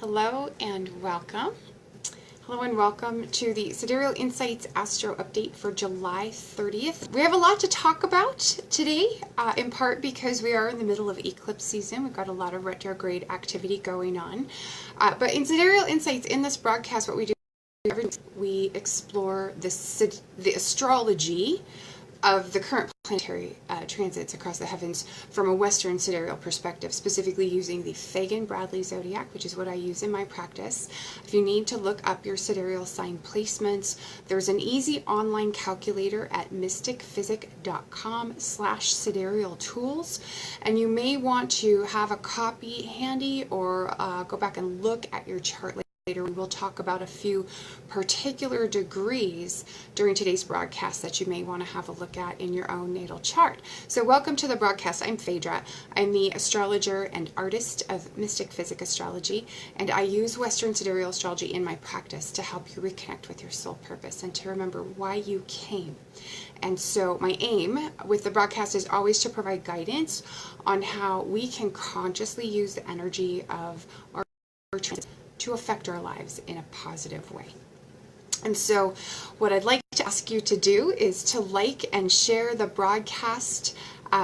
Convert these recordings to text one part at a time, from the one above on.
Hello and welcome. Hello and welcome to the Sidereal Insights Astro update for July 30th. We have a lot to talk about today, in part because we are in the middle of eclipse season. We've got a lot of retrograde activity going on. But in Sidereal Insights, in this broadcast, what we do every week, we explore the astrology of the current planetary transits across the heavens from a Western sidereal perspective, specifically using the 𝘱𝘀𝗶𝗵𝗵𝘁𝘀 zodiac, which is what I use in my practice. If you need to look up your sidereal sign placements, there's an easy online calculator at mystickphysick.com/sidereal tools, and you may want to have a copy handy or go back and look at your chart later. We will talk about a few particular degrees during today's broadcast that you may want to have a look at in your own natal chart. So welcome to the broadcast. I'm 𝘱𝘀𝗲. I'm the astrologer and artist of Mystick Physick Astrology, and I use Western sidereal astrology in my practice to help you reconnect with your soul purpose and to remember why you came. And so my aim with the broadcast is always to provide guidance on how we can consciously use the energy of our transit to affect our lives in a positive way. And so what I'd like to ask you to do is to like and share the broadcast,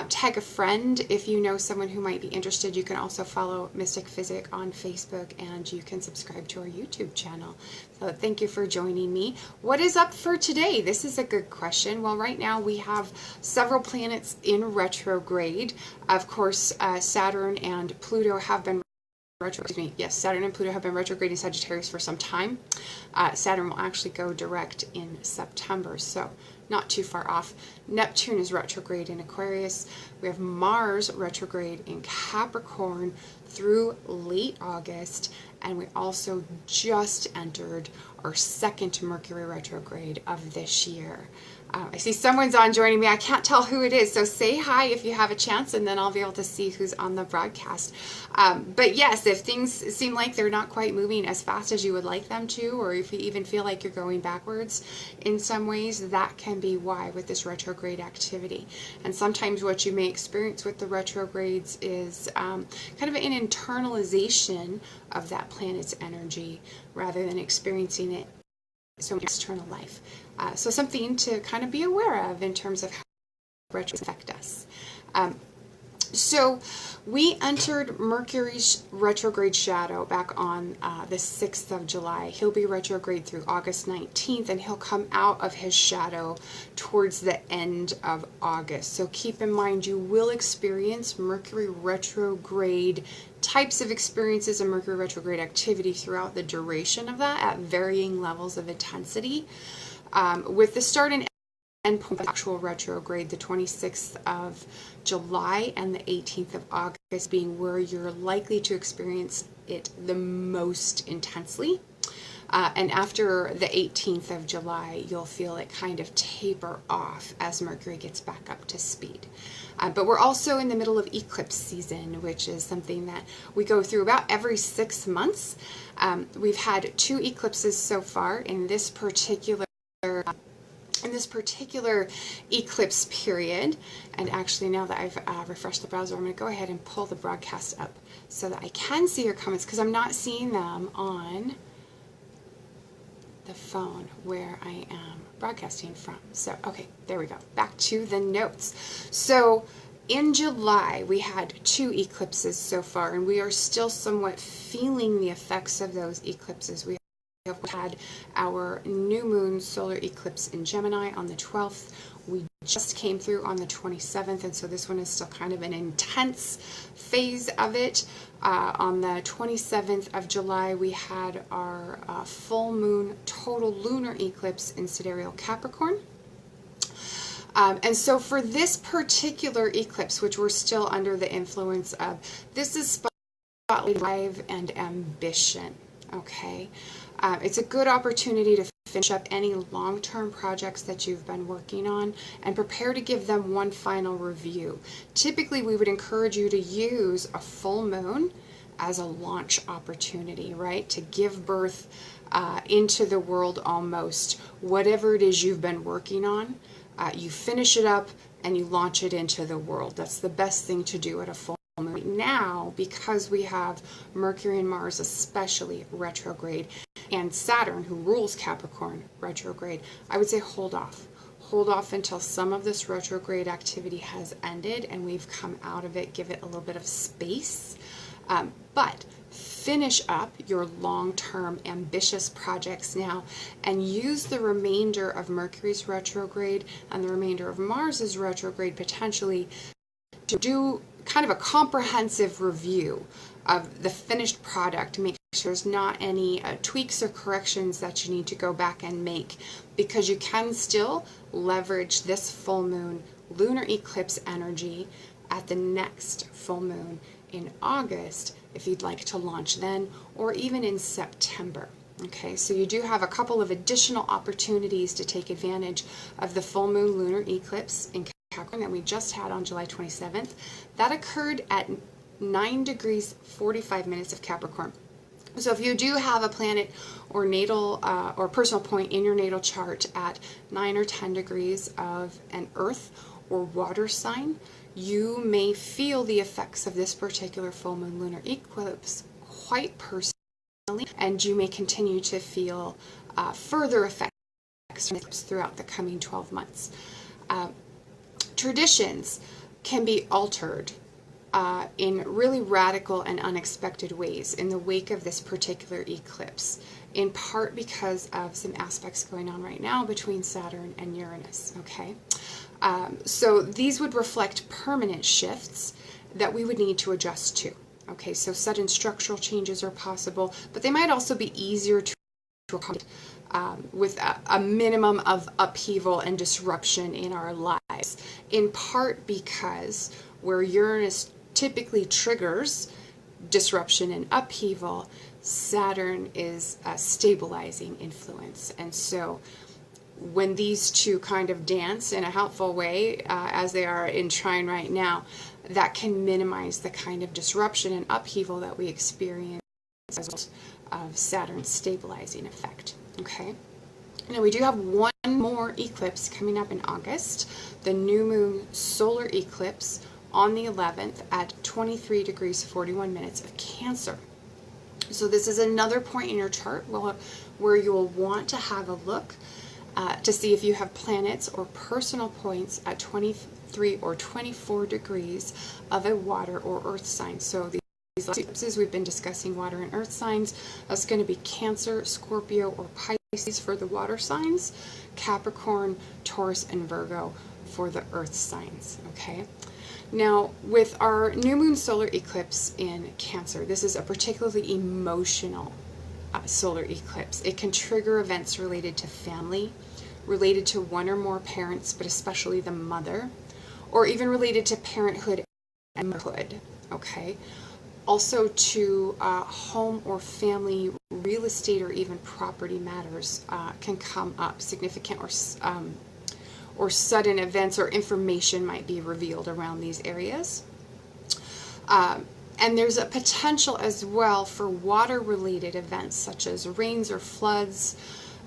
tag a friend if you know someone who might be interested. You can also follow Mystick Physick on Facebook, and you can subscribe to our YouTube channel. So thank you for joining me. What is up for today? This is a good question. Well, right now we have several planets in retrograde. Of course, Saturn and Pluto have been Saturn and Pluto have been retrograde in Sagittarius for some time. Saturn will actually go direct in September, so not too far off. Neptune is retrograde in Aquarius. We have Mars retrograde in Capricorn through late August, and we also just entered our second Mercury retrograde of this year. I see someone's on joining me. I can't tell who it is, so say hi if you have a chance, and then I'll be able to see who's on the broadcast. But yes, if things seem like they're not quite moving as fast as you would like them to, or if you even feel like you're going backwards in some ways, that can be why with this retrograde activity. And sometimes what you may experience with the retrogrades is kind of an internalization of that planet's energy rather than experiencing it so much external life. So something to kind of be aware of in terms of how retrogrades affect us. So we entered Mercury's retrograde shadow back on the 6th of July. He'll be retrograde through August 19th, and he'll come out of his shadow towards the end of August. So keep in mind, you will experience Mercury retrograde types of experiences and Mercury retrograde activity throughout the duration of that at varying levels of intensity. With the start and end point of actual retrograde, the 26th of July and the 18th of August being where you're likely to experience it the most intensely. And after the 18th of July, you'll feel it kind of taper off as Mercury gets back up to speed. But we're also in the middle of eclipse season, which is something that we go through about every 6 months. We've had 2 eclipses so far in this particular eclipse period. And actually, now that I've refreshed the browser, I'm going to go ahead and pull the broadcast up so that I can see your comments, because I'm not seeing them on the phone where I am broadcasting from. So, okay, there we go. Back to the notes. So, in July, we had 2 eclipses so far, and we are still somewhat feeling the effects of those eclipses. We have had our new moon solar eclipse in Gemini on the 12th. We just came through on the 27th, and so this one is still kind of an intense phase of it. On the 27th of July, we had our full moon total lunar eclipse in Sidereal Capricorn. And so for this particular eclipse, which we're still under the influence of, this is spotlight drive and ambition, okay? It's a good opportunity to finish up any long-term projects that you've been working on and prepare to give them one final review. Typically, we would encourage you to use a full moon as a launch opportunity, right? To give birth into the world almost. Whatever it is you've been working on, you finish it up and you launch it into the world. That's the best thing to do at a full moon now, because we have Mercury and Mars especially retrograde, and Saturn, who rules Capricorn, retrograde. I would say hold off. Hold off until some of this retrograde activity has ended and we've come out of it. Give it a little bit of space. But finish up your long-term ambitious projects now and use the remainder of Mercury's retrograde and the remainder of Mars's retrograde potentially to do kind of a comprehensive review of the finished product. Make sure there's not any tweaks or corrections that you need to go back and make, because you can still leverage this full moon lunar eclipse energy at the next full moon in August if you'd like to launch then, or even in September. Okay, so you do have a couple of additional opportunities to take advantage of the full moon lunar eclipse in Capricorn that we just had on July 27th. That occurred at 9 degrees 45 minutes of Capricorn. So if you do have a planet or natal or personal point in your natal chart at 9 or 10 degrees of an earth or water sign, you may feel the effects of this particular full moon lunar eclipse quite personally, and you may continue to feel further effects throughout the coming 12 months. Traditions can be altered in really radical and unexpected ways in the wake of this particular eclipse, in part because of some aspects going on right now between Saturn and Uranus, okay? So these would reflect permanent shifts that we would need to adjust to, okay? So sudden structural changes are possible, but they might also be easier to accommodate with a minimum of upheaval and disruption in our lives, in part because where Uranus typically triggers disruption and upheaval, Saturn is a stabilizing influence. And so when these two kind of dance in a helpful way, as they are in trine right now, that can minimize the kind of disruption and upheaval that we experience as a result of Saturn's stabilizing effect. Okay. Now we do have one more eclipse coming up in August, the new moon solar eclipse on the 11th at 23 degrees 41 minutes of Cancer. So this is another point in your chart where you'll want to have a look to see if you have planets or personal points at 23 or 24 degrees of a water or earth sign. So these last eclipses we've been discussing water and earth signs. That's going to be Cancer, Scorpio, or Pisces for the water signs, Capricorn, Taurus, and Virgo for the earth signs, okay? Now, with our new moon solar eclipse in Cancer, this is a particularly emotional solar eclipse. It can trigger events related to family, related to one or more parents, but especially the mother, or even related to parenthood and motherhood, okay? Also to home or family, real estate, or even property matters can come up. Significant or sudden events or information might be revealed around these areas. And there's a potential as well for water-related events such as rains or floods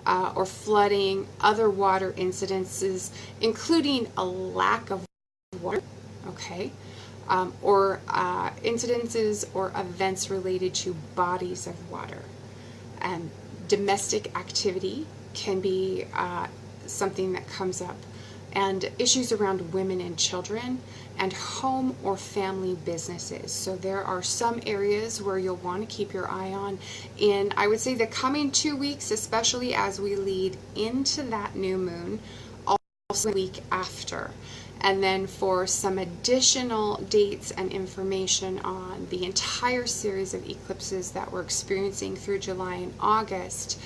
or flooding, other water incidences, including a lack of water, okay, or incidences or events related to bodies of water. And domestic activity can be something that comes up, and issues around women and children, and home or family businesses. So there are some areas where you'll want to keep your eye on in, I would say, the coming 2 weeks, especially as we lead into that new moon, also the week after. And then for some additional dates and information on the entire series of eclipses that we're experiencing through July and August,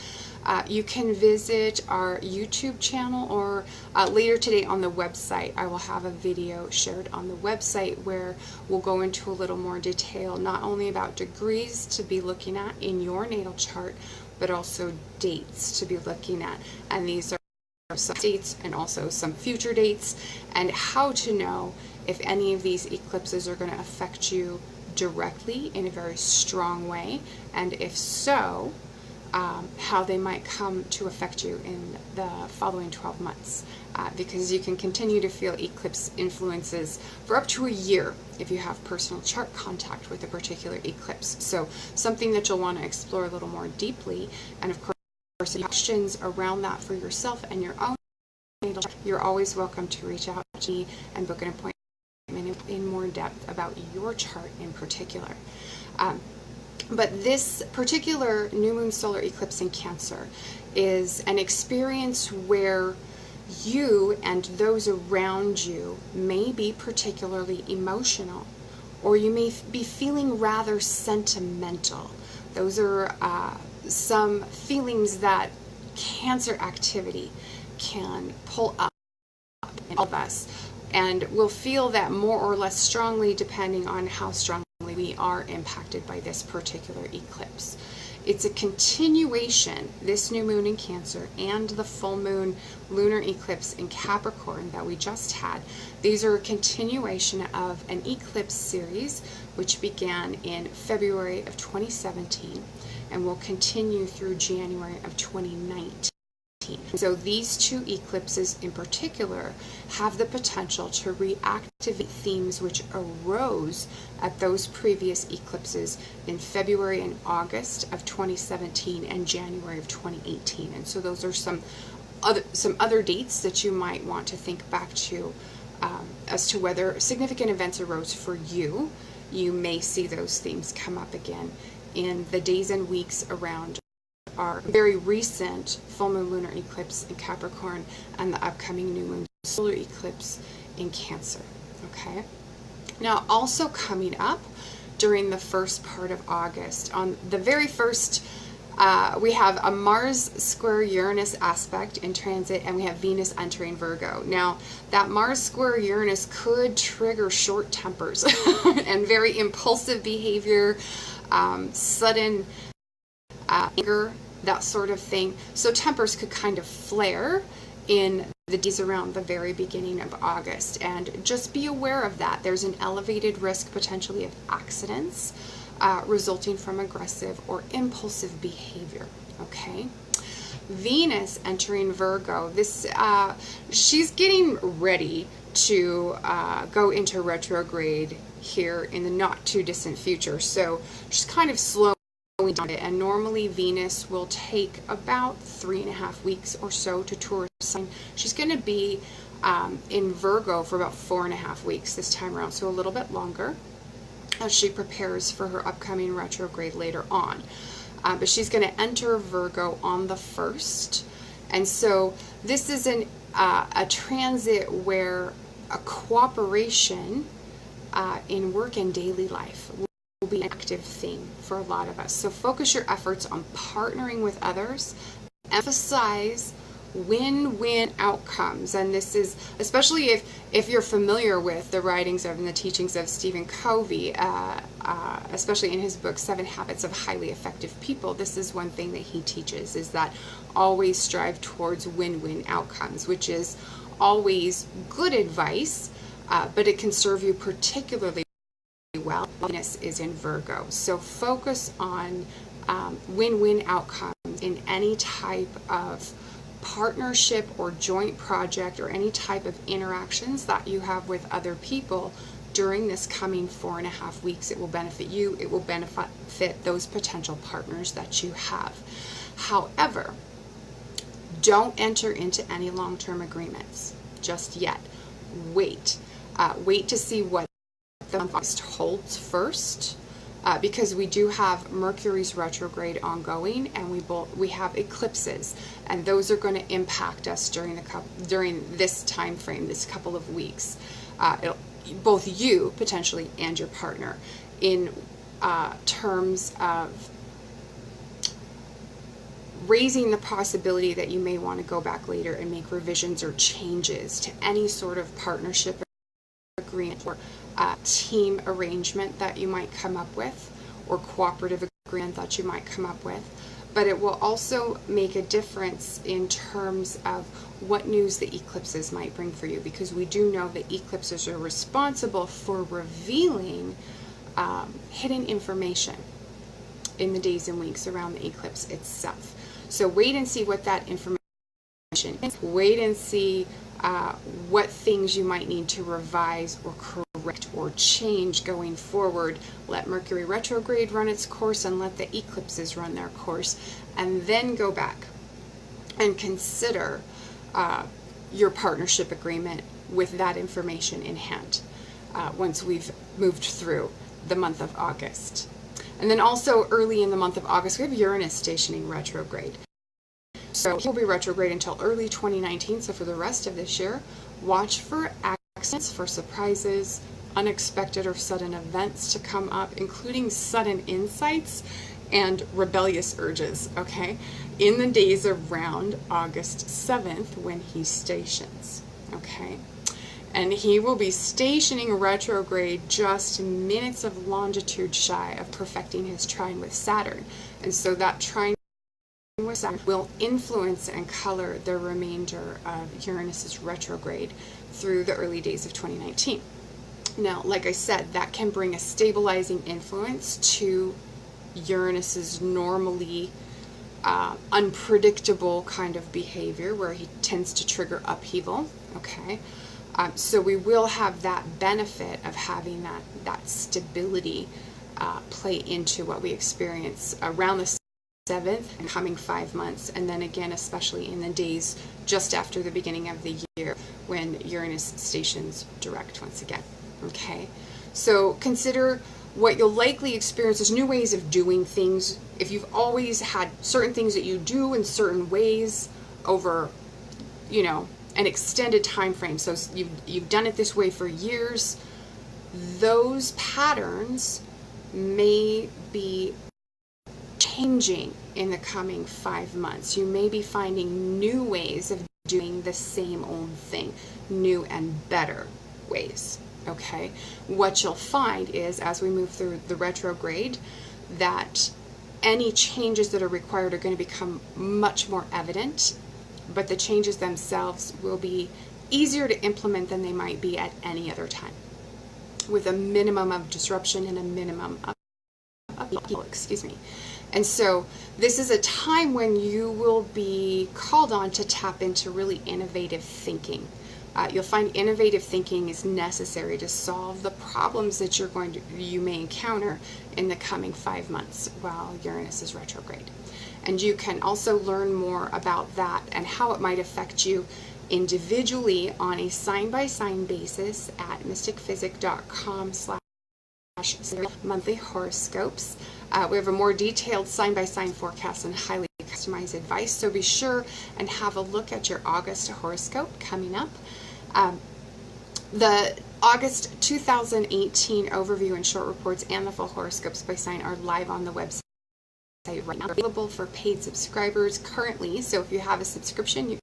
you can visit our YouTube channel, or later today on the website. I will have a video shared on the website where we'll go into a little more detail, not only about degrees to be looking at in your natal chart, but also dates to be looking at. And these are some dates and also some future dates, and how to know if any of these eclipses are going to affect you directly in a very strong way, and if so, how they might come to affect you in the following 12 months. Because you can continue to feel eclipse influences for up to a year if you have personal chart contact with a particular eclipse. So something that you'll want to explore a little more deeply, and of course questions around that for yourself and your own, you're always welcome to reach out to me and book an appointment in more depth about your chart in particular. But this particular new moon solar eclipse in Cancer is an experience where you and those around you may be particularly emotional, or you may be feeling rather sentimental. Those are some feelings that Cancer activity can pull up in all of us, and we'll feel that more or less strongly depending on how strongly we are impacted by this particular eclipse. It's a continuation, this new moon in Cancer and the full moon lunar eclipse in Capricorn that we just had. These are a continuation of an eclipse series which began in February of 2017 and will continue through January of 2019. So these two eclipses in particular have the potential to reactivate themes which arose at those previous eclipses in February and August of 2017 and January of 2018. And so those are some other dates that you might want to think back to as to whether significant events arose for you. You may see those themes come up again in the days and weeks around our very recent full moon lunar eclipse in Capricorn and the upcoming new moon solar eclipse in Cancer. Okay. Now, also coming up during the first part of August, on the very first, we have a Mars square Uranus aspect in transit, and we have Venus entering Virgo. Now, that Mars square Uranus could trigger short tempers and very impulsive behavior, sudden anger, that sort of thing. So tempers could kind of flare in the days around the very beginning of August, and just be aware of that. There's an elevated risk potentially of accidents resulting from aggressive or impulsive behavior. Okay. Venus entering Virgo, this she's getting ready to go into retrograde here in the not too distant future, so she's kind of slow down it, and normally Venus will take about 3.5 weeks or so to tour a sign. She's going to be in Virgo for about 4.5 weeks this time around, so a little bit longer as she prepares for her upcoming retrograde later on. But she's going to enter Virgo on the 1st, and so this is a transit where a cooperation in work and daily life will be an active theme for a lot of us. So focus your efforts on partnering with others, emphasize win-win outcomes, and this is especially if you're familiar with the writings of and the teachings of Stephen Covey, especially in his book 7 Habits of Highly Effective People. This is one thing that he teaches, is that always strive towards win-win outcomes, which is always good advice, but it can serve you particularly well. Venus is in Virgo, so focus on win-win outcomes in any type of partnership or joint project or any type of interactions that you have with other people during this coming 4.5 weeks. It will benefit you, it will benefit those potential partners that you have. However, don't enter into any long-term agreements just yet. Wait to see what the month holds first, because we do have Mercury's retrograde ongoing, and we have eclipses, and those are going to impact us during this time frame, this couple of weeks. Both you potentially and your partner, in terms of raising the possibility that you may want to go back later and make revisions or changes to any sort of partnership agreement or team arrangement that you might come up with, or cooperative agreement that you might come up with. But it will also make a difference in terms of what news the eclipses might bring for you, because we do know that eclipses are responsible for revealing hidden information in the days and weeks around the eclipse itself. So wait and see what that information is. Wait and see what things you might need to revise or correct or change going forward. Let Mercury retrograde run its course and let the eclipses run their course, and then go back and consider your partnership agreement with that information in hand once we've moved through the month of August. And then also early in the month of August, we have Uranus stationing retrograde. So he'll be retrograde until early 2019. So for the rest of this year, watch for accidents, for surprises, unexpected or sudden events to come up, including sudden insights and rebellious urges, okay, in the days around August 7th when he stations, okay? And he will be stationing retrograde just minutes of longitude shy of perfecting his trine with Saturn. And so that trine with Saturn will influence and color the remainder of Uranus's retrograde through the early days of 2019. Now, like I said, that can bring a stabilizing influence to Uranus's normally unpredictable kind of behavior where he tends to trigger upheaval, okay? So we will have that benefit of having that stability play into what we experience around the 7th and coming 5 months, and then again especially in the days just after the beginning of the year when Uranus stations direct once again, okay? So consider what you'll likely experience as new ways of doing things. If you've always had certain things that you do in certain ways over, you know, an extended time frame, so you've done it this way for years, those patterns may be changing in the coming 5 months. You may be finding new ways of doing the same old thing, new and better ways, okay? What you'll find is, as we move through the retrograde, that any changes that are required are going to become much more evident, but the changes themselves will be easier to implement than they might be at any other time, with a minimum of disruption and a minimum of upheaval, excuse me. And so this is a time when you will be called on to tap into really innovative thinking. You'll find innovative thinking is necessary to solve the problems that you may encounter in the coming 5 months while Uranus is retrograde. And you can also learn more about that and how it might affect you individually on a sign-by-sign basis at mystickphysick.com/monthly horoscopes. We have a more detailed sign-by-sign forecast and highly customized advice, so be sure and have a look at your August horoscope coming up. The August 2018 overview and short reports and the full horoscopes by sign are live on the website right now. They're available for paid subscribers currently, so if you have a subscription, you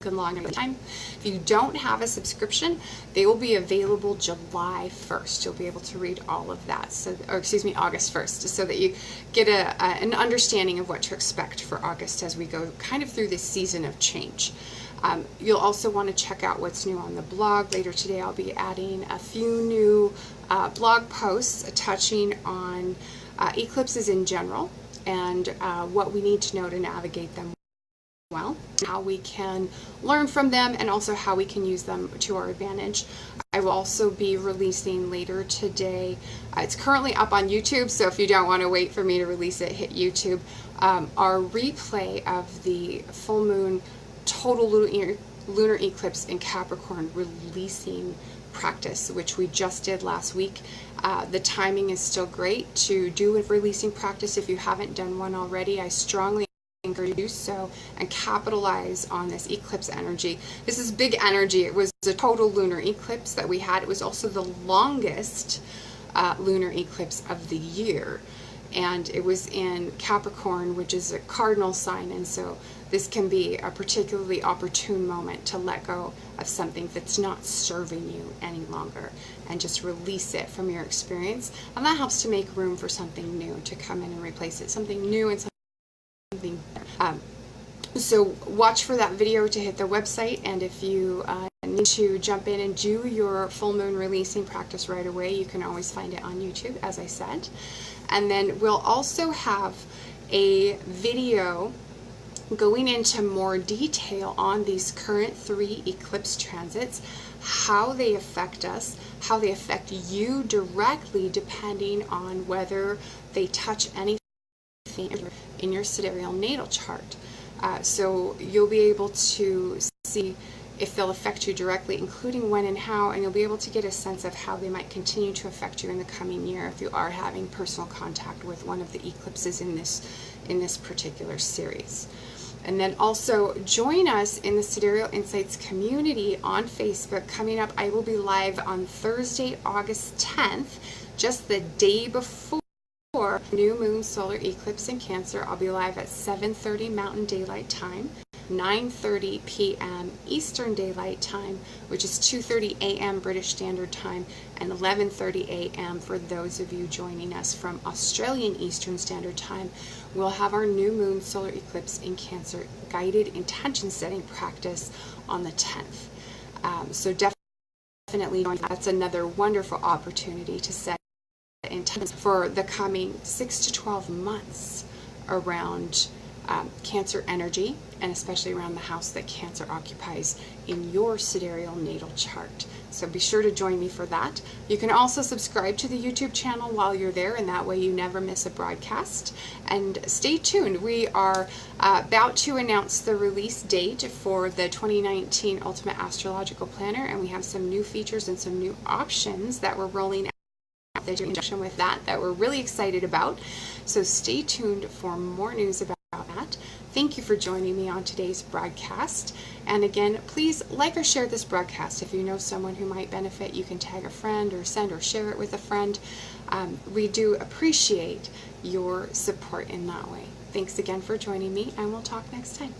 can log in at the time. If you don't have a subscription, they will be available July 1st. You'll be able to read all of that, August 1st, so that you get an understanding of what to expect for August as we go kind of through this season of change. You'll also want to check out what's new on the blog. Later today I'll be adding a few new blog posts touching on eclipses in general and what we need to know to navigate them well, how we can learn from them, and also how we can use them to our advantage. I will also be releasing later today, it's currently up on YouTube, so if you don't want to wait for me to release it, hit YouTube, our replay of the full moon total lunar eclipse in Capricorn releasing practice, which we just did last week. The timing is still great to do a releasing practice. If you haven't done one already, I strongly encourage you to do so and capitalize on this eclipse energy. This is big energy. It was a total lunar eclipse that we had. It was also the longest lunar eclipse of the year, and it was in Capricorn, which is a cardinal sign, and so this can be a particularly opportune moment to let go of something that's not serving you any longer and just release it from your experience, and that helps to make room for something new to come in and replace it, something new and something better. So watch for that video to hit the website, and if you need to jump in and do your full moon releasing practice right away, you can always find it on YouTube, as I said. And then we'll also have a video going into more detail on these current 3 eclipse transits, how they affect us, how they affect you directly, depending on whether they touch anything in your sidereal natal chart. So you'll be able to see if they'll affect you directly, including when and how, and you'll be able to get a sense of how they might continue to affect you in the coming year if you are having personal contact with one of the eclipses in this particular series. And then also join us in the Sidereal Insights community on Facebook. Coming up, I will be live on Thursday, August 10th, just the day before new moon solar eclipse in Cancer. I'll be live at 7:30 Mountain Daylight Time, 9:30 p.m. Eastern Daylight Time, which is 2:30 a.m. British Standard Time, and 11:30 a.m. for those of you joining us from Australian Eastern Standard Time. We'll have our new moon solar eclipse in Cancer guided intention setting practice on the 10th. So definitely, that's another wonderful opportunity to set intentions for the coming 6 to 12 months around Cancer energy, and especially around the house that Cancer occupies in your sidereal natal chart. So be sure to join me for that. You can also subscribe to the YouTube channel while you're there, and that way you never miss a broadcast. And stay tuned. We are about to announce the release date for the 2019 Ultimate Astrological Planner, and we have some new features and some new options that we're rolling out in conjunction with that we're really excited about. So stay tuned for more news about that. Thank you for joining me on today's broadcast. And again, please like or share this broadcast. If you know someone who might benefit, you can tag a friend or send or share it with a friend. We do appreciate your support in that way. Thanks again for joining me, and we'll talk next time.